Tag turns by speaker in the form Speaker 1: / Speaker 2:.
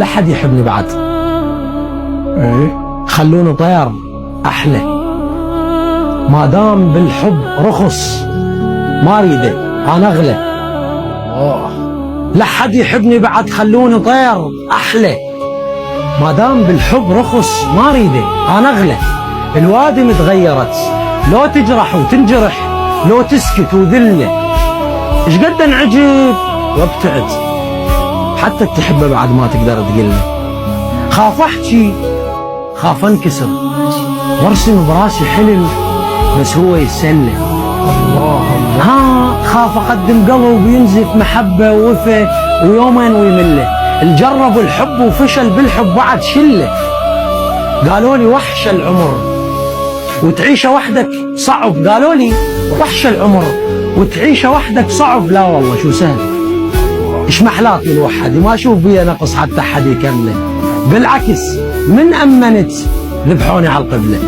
Speaker 1: ولا حد يحبني بعد.
Speaker 2: ايه
Speaker 1: خلوني طير احلى، ما دام بالحب رخص ما اريده انا اغلى. لا حد يحبني بعد، خلوني طير احلى، ما دام بالحب رخص ما اريده انا اغلى. الوادم تغيرت، لو تجرح وتنجرح، لو تسكت وذله، ايش قد انعجب وابتعد، حتى تحبه بعد ما تقدر تقله. خاف احكي، خاف انكسر، وارسم براسي حلم بس هو يتسلى. خاف اقدم قلب وينزف محبه ووفا ويومين ويمله. الجرب الحب وفشل بالحب بعد شله. قالوا لي وحش العمر وتعيشه وحدك صعب، قالوا لي وحش العمر وتعيشه وحدك صعب. لا والله شو سهل، ايش محلاتي الوحدي، ما اشوف بيا نقص حتى حد يكمله. بالعكس من امنت ذبحوني على القبله.